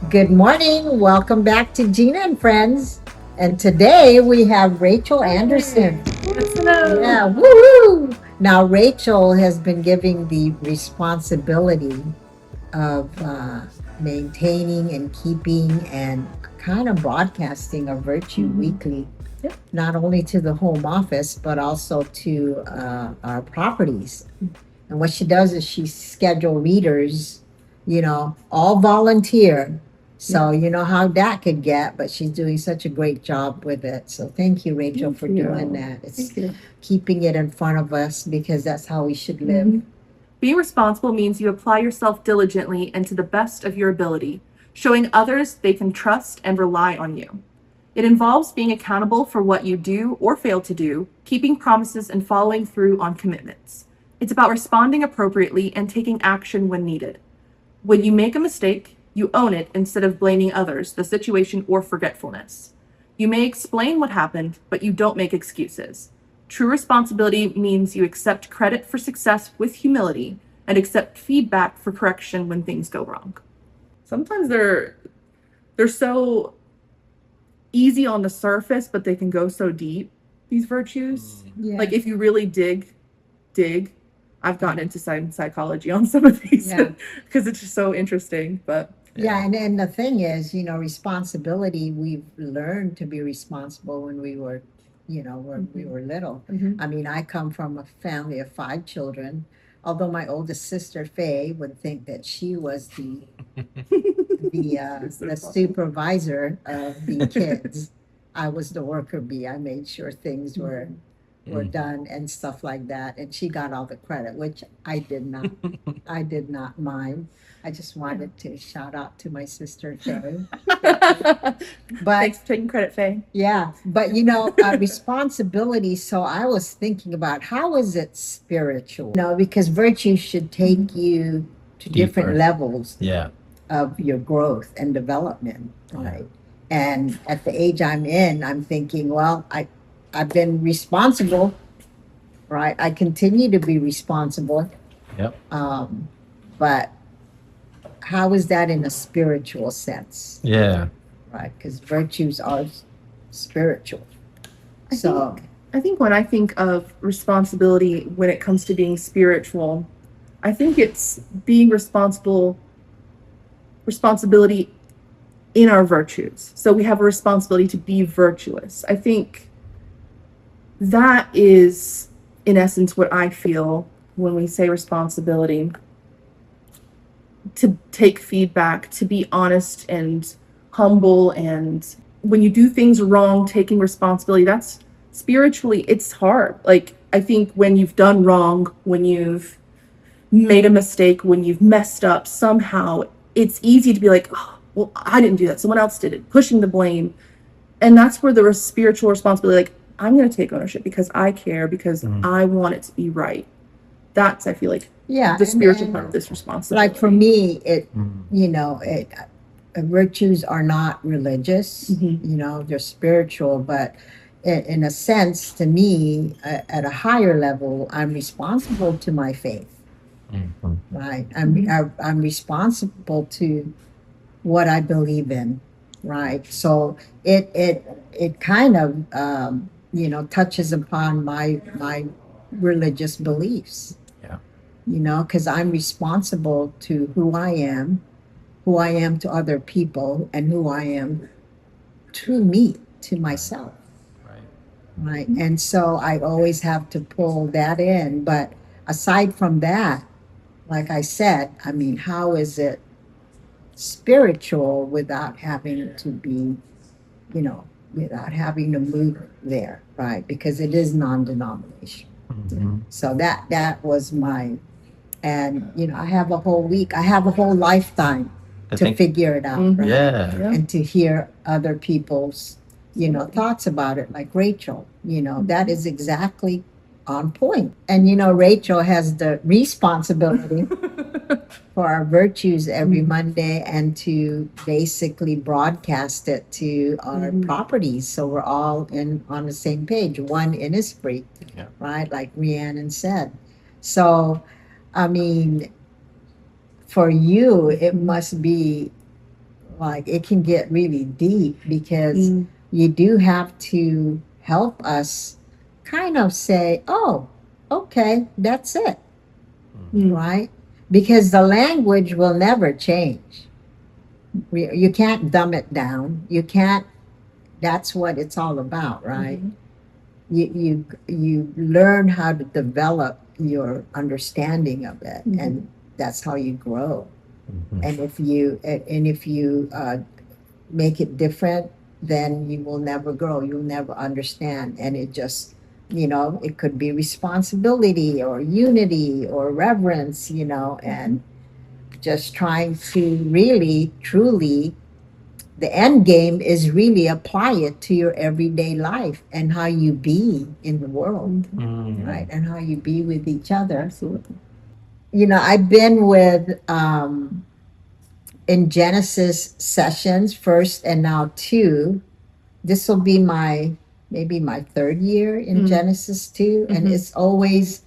Good morning. Welcome back to Gina and Friends. And today we have Rachel Anderson. Yes, hello. Yeah, woohoo! Now, Rachel has been giving the responsibility of maintaining and keeping and kind of broadcasting a virtue weekly, Yep. not only to the home office, but also to our properties. And what she does is she schedule readers, all volunteer. So you know how that could get, but she's doing such a great job with it. So thank you, Rachel, for doing that. It's Thank you. keeping it in front of us because that's how we should live. Being responsible means you apply yourself diligently and to the best of your ability, showing others they can trust and rely on you. It involves being accountable for what you do or fail to do, keeping promises, and following through on commitments. It's about responding appropriately and taking action when needed. When you make a mistake, you own it instead of blaming others, the situation, or forgetfulness. You may explain what happened, but you don't make excuses. True responsibility means you accept credit for success with humility and accept feedback for correction when things go wrong. Sometimes they're so easy on the surface, but they can go so deep, these virtues. Yeah. Like if you really dig. I've gotten into psychology on some of these Yeah. because it's just so interesting. But Yeah, and the thing is, responsibility, we've learned to be responsible when we were, when we were little. I mean, I come from a family of 5 children, although my oldest sister, Faye, would think that she was the supervisor of the kids. I was the worker bee. I made sure things were done and stuff like that, and she got all the credit, which I did not. I did not mind. I just wanted to shout out to my sister Faye. But thanks for taking credit, Faye. yeah, but responsibility. So I was thinking about how is it spiritual? Because virtue should take you to different Deeper. levels Yeah. of your growth and development, Yeah. right? And at the age I'm in, I'm thinking, well, I've been responsible, right? I continue to be responsible, Yep. but how is that in a spiritual sense, Yeah. right? Because virtues are spiritual. I So I think when I think of responsibility when it comes to being spiritual, I think it's being responsibility in our virtues. So we have a responsibility to be virtuous. I think that is in essence what I feel when we say responsibility. To take feedback, to be honest and humble, and when you do things wrong, taking responsibility, that's spiritually, it's hard. Like, I think when you've done wrong, when you've made a mistake, when you've messed up somehow, it's easy to be like, oh, well, I didn't do that, someone else did it, pushing the blame. And that's where the spiritual responsibility, like, I'm going to take ownership because I care, because I want it to be right. That's, I feel like, yeah, the and- spiritual and part of this responsibility. like for me, Mhm. virtues are not religious. They're spiritual, but in a sense, to me, at a higher level, I'm responsible to my faith. Mhm. Right. I'm responsible to what I believe in. Right. So it kind of touches upon my religious beliefs. Yeah. Because I'm responsible to who I am to other people, and who I am to me, to myself. Right. Right. And so I always have to pull that in. But aside from that, like I said, I mean, how is it spiritual without having to be, without having to move there, right? Because it is non-denominational. Mhm. So that was my, and I have a whole week, I have a whole lifetime I to think. figure it out, right? Yeah. And to hear other people's, thoughts about it, like Rachel, that is exactly on point. And Rachel has the responsibility for our virtues every Monday, and to basically broadcast it to our properties, so we're all on the same page, one Innisfree, Yeah. right? Like Rhiannon said. So, I mean, for you, it must be like it can get really deep because Mm. you do have to help us kind of say, oh, okay, that's it, Mm. right? Because the language will never change. You can't dumb it down. You can't, that's what it's all about, right? Mhm. You learn how to develop your understanding of it, and that's how you grow. And if you make it different, then you will never grow. You'll never understand, and it just, it could be responsibility or unity or reverence, and just trying to really truly, the end game is really apply it to your everyday life and how you be in the world, right? And how you be with each other. Absolutely. I've been with in Genesis sessions first and now two. This will be maybe my third year in Genesis 2, and it's always,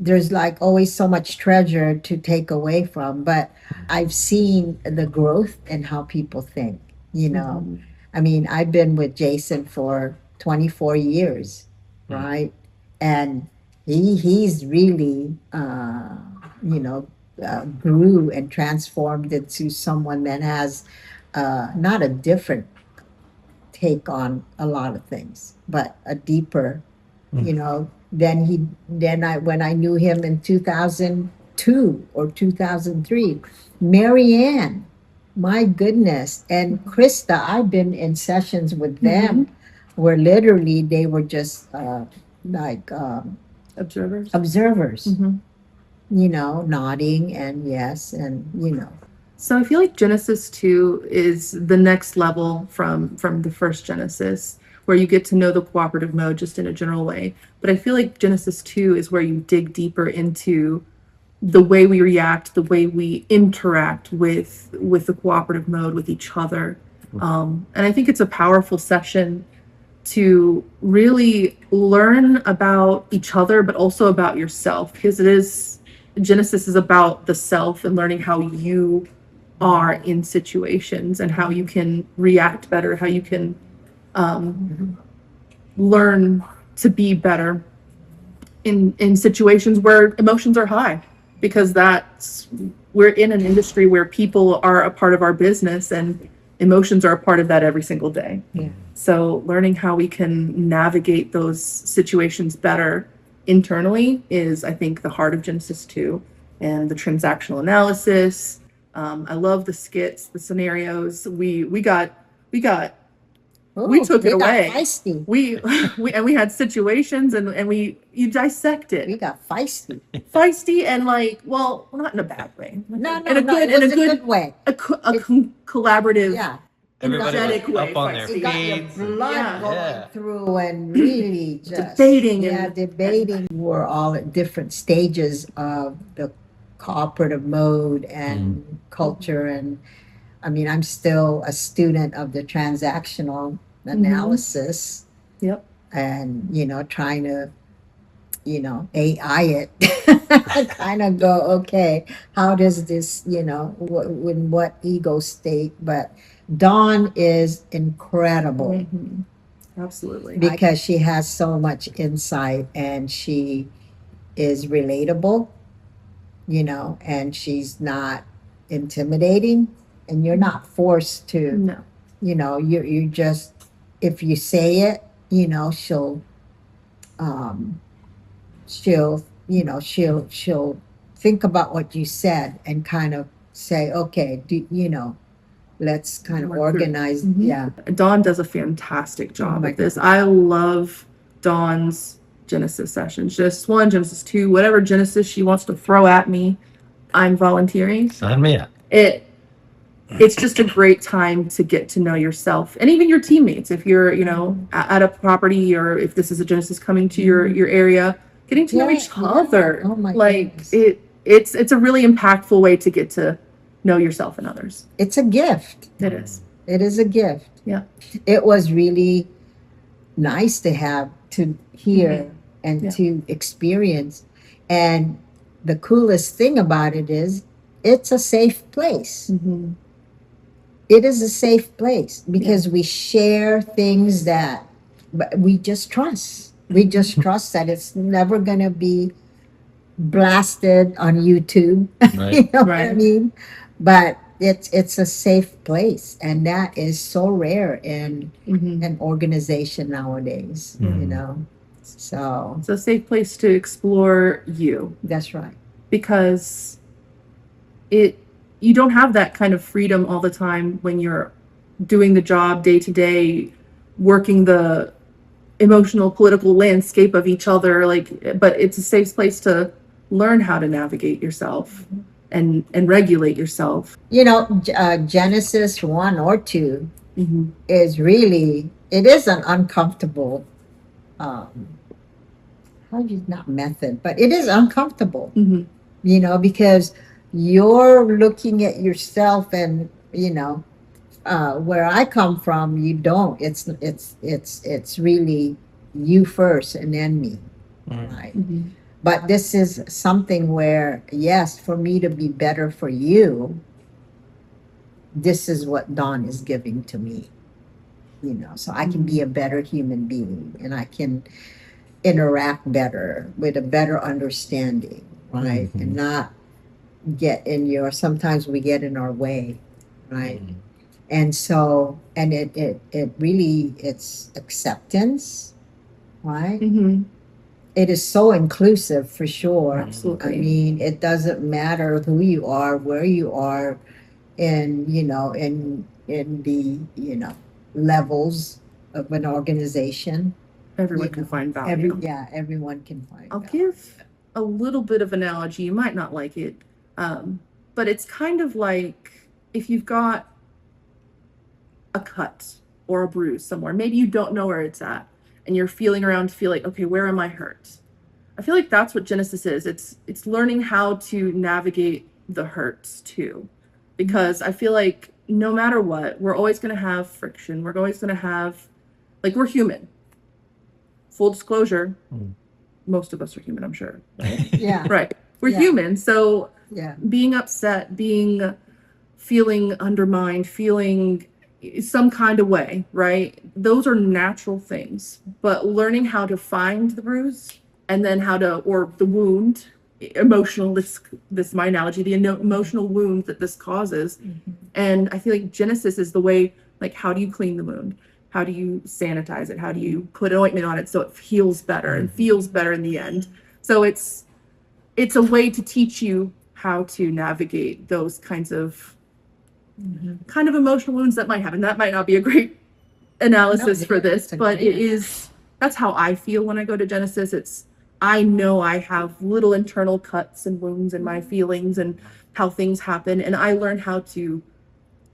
there's like always so much treasure to take away from, but I've seen the growth in how people think, I mean, I've been with Jason for 24 years, right? And he's really grew and transformed into someone that has not a different take on a lot of things, but a deeper, then I when I knew him in 2002 or 2003, Marianne, my goodness, and Krista, I've been in sessions with them where literally they were just like Observers. observers, nodding and yes, and. So I feel like Genesis 2 is the next level from the first Genesis, where you get to know the cooperative mode just in a general way. But I feel like Genesis 2 is where you dig deeper into the way we react, the way we interact with the cooperative mode with each other. And I think it's a powerful session to really learn about each other, but also about yourself, because Genesis is about the self and learning how you are in situations and how you can react better, how you can learn to be better in situations where emotions are high, because we're in an industry where people are a part of our business and emotions are a part of that every single day. Yeah. So learning how we can navigate those situations better internally is, I think, the heart of Genesis 2, and the transactional analysis. I love the skits, the scenarios. We took it away. Feisty. We had situations and you dissect We it. got feisty. Feisty and not in a bad way. No, In a good, it was a good way. collaborative. Yeah. Everybody energetic was way, up on their feisty. You got your feet. blood Yeah. going Yeah. through and really just Debating Yeah, and- debating. We're all at different stages of the cooperative mode and culture, and I mean, I'm still a student of the transactional analysis, Yep. and trying to AI it, kind of go, okay, how does this, in what ego state? But Dawn is incredible Mhm. Absolutely. because she has so much insight and she is relatable, and she's not intimidating, and you're not forced to, No. you just, if you say it, she'll, um, she'll think about what you said and kind of say, okay, let's kind of Work through it. organize. Mhm. Yeah. Dawn does a fantastic Oh job my at this. I love Dawn's Genesis sessions. Genesis 1, Genesis 2, whatever Genesis she wants to throw at me, I'm volunteering. Sign me up. It's just a great time to get to know yourself and even your teammates. If you're, at a property, or if this is a Genesis coming to your area, getting to know Yeah, each yeah. other. Oh my goodness. It's a really impactful way to get to know yourself and others. It's a gift. It is. It is a gift. Yeah. It was really nice to hear and Yeah. to experience. And the coolest thing about it is it's a safe place. Mhm. it is a safe place because we share things that we just trust. We just trust that it's never going to be blasted on YouTube. Right. You know what I Right. mean? But it's a safe place, and that is so rare in Mm-hmm. an organization nowadays. You Mhm. know, so It's a safe place to explore you, that's right. because you don't have that kind of freedom all the time when you're doing the job day to day, working the emotional political landscape of each other, like, but it's a safe place to learn how to navigate yourself and regulate yourself. You know, Genesis 1 or 2 Mm-hmm. is really, it is an uncomfortable, um, how do you, not method, but it is uncomfortable, Mm-hmm. you know, because you're looking at yourself and, you know, where I come from, you don't. It's really you first and then me, Mm. right? Mm-hmm. But this is something where, yes, for me to be better for you, this is what Dawn is giving to me, you know, so I can be a better human being and I can interact better with a better understanding, right? Mhm. And not get in your, sometimes we get in our way, right? Mm. And so, and it really, it's acceptance, right? Mm-hmm. It is so inclusive for sure. Absolutely. I mean, it doesn't matter who you are, where you are, in, you know, in the, you know, levels of an organization. Everyone You can know, find value. everyone can find I'll value. give a little bit of analogy. You might not like it, but it's kind of like if you've got a cut or a bruise somewhere. Maybe you don't know where it's at, and you're feeling around to feel like, okay, where am I hurt? I feel like that's what Genesis is. It's learning how to navigate the hurts too, because I feel like no matter what, we're always going to have friction. We're always going to have, like, we're human. Full disclosure, Mm. most of us are human, I'm sure. Right? Yeah, Right. We're Yeah. human. So yeah. being upset, feeling undermined, feeling some kind of way, right? Those are natural things. But learning how to find the bruise and then how to, or the wound, emotional, this is my analogy, the emotional wound that this causes. And I feel like Genesis is the way, like, how do you clean the wound? How do you sanitize it? How do you put an ointment on it so it heals better and feels better in the end? So it's a way to teach you how to navigate those kinds of kind of emotional wounds that might happen. That might not be a great analysis No, for this, it's a but great- it is, that's how I feel when I go to Genesis. It's, I know I have little internal cuts and wounds in my feelings and how things happen, and I learn how to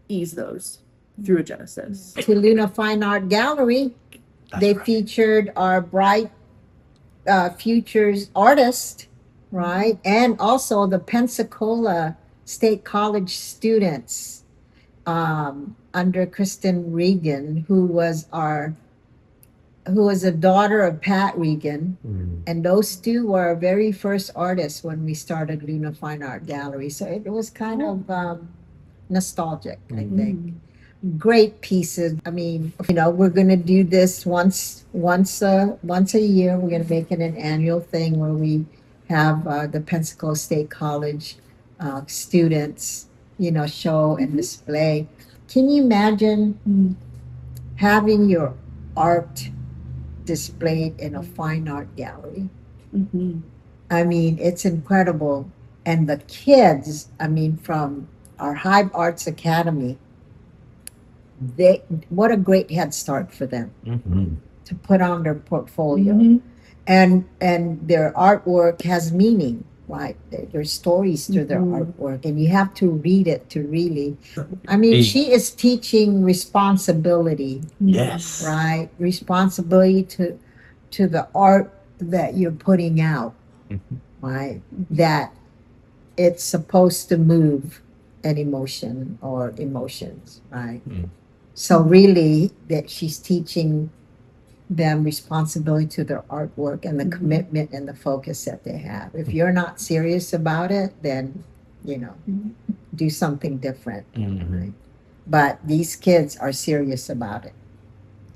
ease those through a Genesis. To Luna Fine Art Gallery, That's they right. featured our bright futures artist, right? And also the Pensacola State College students, under Kristen Regan, who was a daughter of Pat Regan. Mm. And those two were our very first artists when we started Luna Fine Art Gallery. So it was kind of nostalgic, I think. Great pieces. I mean, you know, we're going to do this once a year. We're going to make it an annual thing where we have the Pensacola State College students, you know, show and display. Can you imagine having your art displayed in a fine art gallery? Mm-hmm. I mean, it's incredible. And the kids, I mean, from our Hive Arts Academy, they, what a great head start for them Mhm. to put on their portfolio. Mhm. And their artwork has meaning, right? There's stories to their artwork, and you have to read it to really, I mean, Big. she is teaching responsibility, Yes. right? Responsibility to the art that you're putting out, Mhm. right? That it's supposed to move an emotion or emotions, right? Mm. So really, that she's teaching them responsibility to their artwork and the commitment and the focus that they have. If you're not serious about it, then, you know, do something different. Mhm. Right? but these kids are serious about it.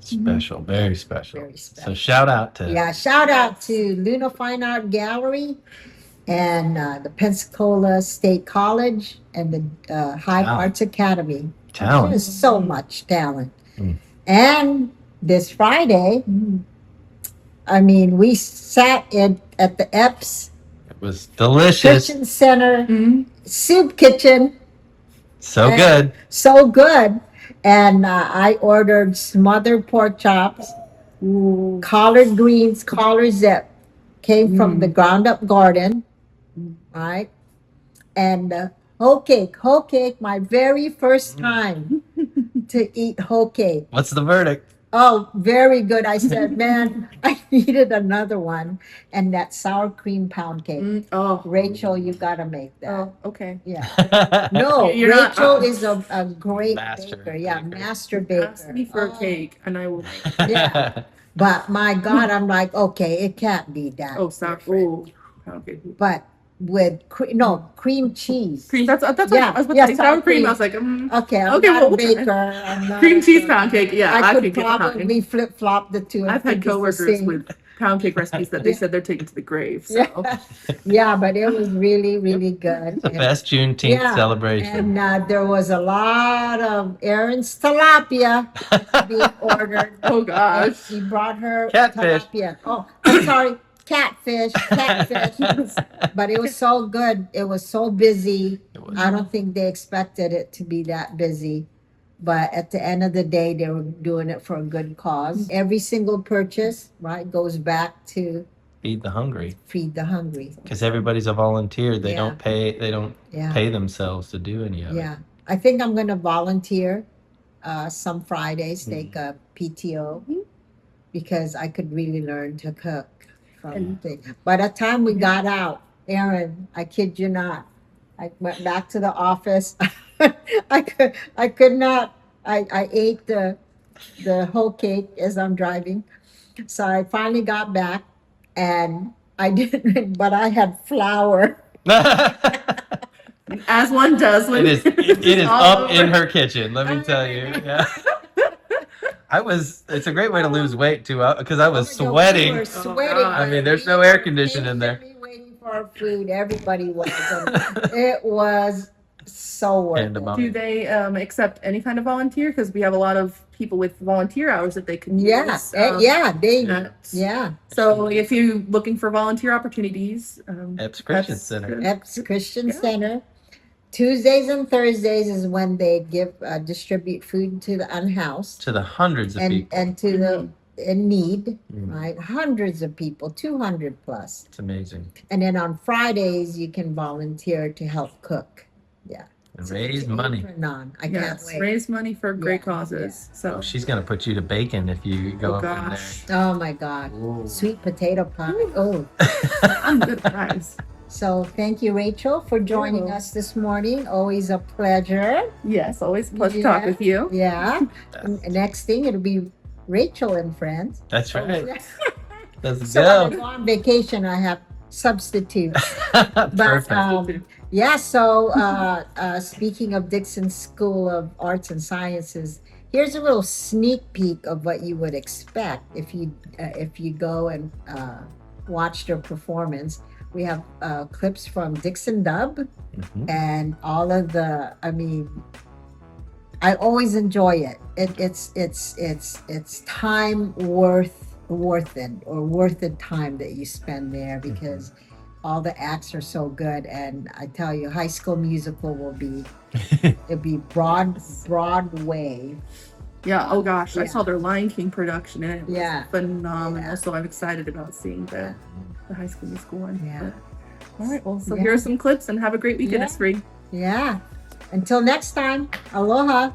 Special, very special. Very special. So shout out to Yeah, shout out to Luna Fine Art Gallery and the Pensacola State College and the Hive Wow. Arts Academy. talent. There's so much talent. Mm. And this Friday, I mean, we sat at the Epps It was delicious. Christian Center Mhm. soup kitchen. So good. So good. And I ordered smothered pork chops, collard greens, collards that came from the ground up garden, right? And whole cake, my very first time to eat whole cake. What's the verdict? Oh, very good. I said, man, I needed another one. And that sour cream pound cake. Oh, Rachel, you gotta make that. oh, okay. Yeah. No, You're not- Rachel is a great Master baker. Yeah, baker. master baker. Ask me for a Oh, cake, and I will. Yeah. But my God, I'm like, okay, it can't be that. Oh, sour. different. Oh, okay. But with cream cheese. Cream. That's Yeah, what I was about yeah, to say. sour Sour cream. cream. I was like, Okay, I'm Okay, not well, a baker. I'm not cream a cheese baker. pound cake. Yeah, I could get behind. probably flip flop the two. and I've had think it's the coworkers same. with pound cake recipes that they said they're taking to the grave. So. Yeah. Yeah, but it was really, really good. The best Juneteenth Yeah, celebration. And there was a lot of Erin's tilapia being ordered. Oh gosh. She brought her Catfish. tilapia. Oh, I'm sorry, catfish. But it was so good. It was so busy. It was. I don't think they expected it to be that busy. But at the end of the day, they were doing it for a good cause. Every single purchase, right, goes back to Feed the hungry. feed the hungry. Because everybody's a volunteer. They Yeah. don't pay. They don't Yeah. pay themselves to do any of it. Yeah, I think I'm gonna volunteer some Fridays, take a PTO because I could really learn to cook from And- things. By the time we got out, Erin, I kid you not, I went back to the office. I could not. I ate the whole cake as I'm driving, so I finally got back and I didn't. But I had flour. As one does when It is all up over. in her kitchen. Let me tell you. Yeah. It's a great way to lose weight too, because I was Oh my God, we sweating. were Oh, sweating. God. I mean, there's no air conditioning in there. Patiently waiting for our food. Everybody was. And it was so worth Hand 'em it. up. Do they accept any kind of volunteer? Because we have a lot of people with volunteer hours that they could Yeah, use. That's- yeah. So if you're looking for volunteer opportunities, Epps Christian that's Center. good. Epps Christian Yeah. Center. Tuesdays and Thursdays is when they distribute food to the unhoused To the hundreds of and people. to the in need, Mm. right? Hundreds of people, 200 plus. It's amazing. And then on Fridays you can volunteer to help cook. Yeah. And raise money. I can't Yes, wait. raise money for great Yeah, causes. Oh, So she's gonna put you to bacon if you go oh up gosh, Oh my God. in there. Sweet potato pie. Oh. I'm good at fries. So thank you, Rachel, for joining You're us this morning. Always a pleasure. Yes, always a pleasure to talk Yeah. with you. Yeah. And next thing, it'll be Rachel and friends. That's right. Let's So when I go. go on vacation, I have substitutes. But Perfect. yeah, so speaking of Dixon School of Arts and Sciences, here's a little sneak peek of what you would expect if you go and watch their performance. We have clips from Dixon Dub Mhm. and all of the. I mean, I always enjoy it. It's time worth it, or worth the time that you spend there because all the acts are so good. And I tell you, High School Musical will be it'll be Broadway. Yeah. Oh gosh, I Yeah. saw their Lion King production and it was Yeah. phenomenal. Yeah. So I'm excited about seeing Yeah. the High School Musical one. Yeah. But- all right. Well, so Yeah. here are some clips and have a great weekend, Yeah. Innisfree. Yeah. Until next time, aloha.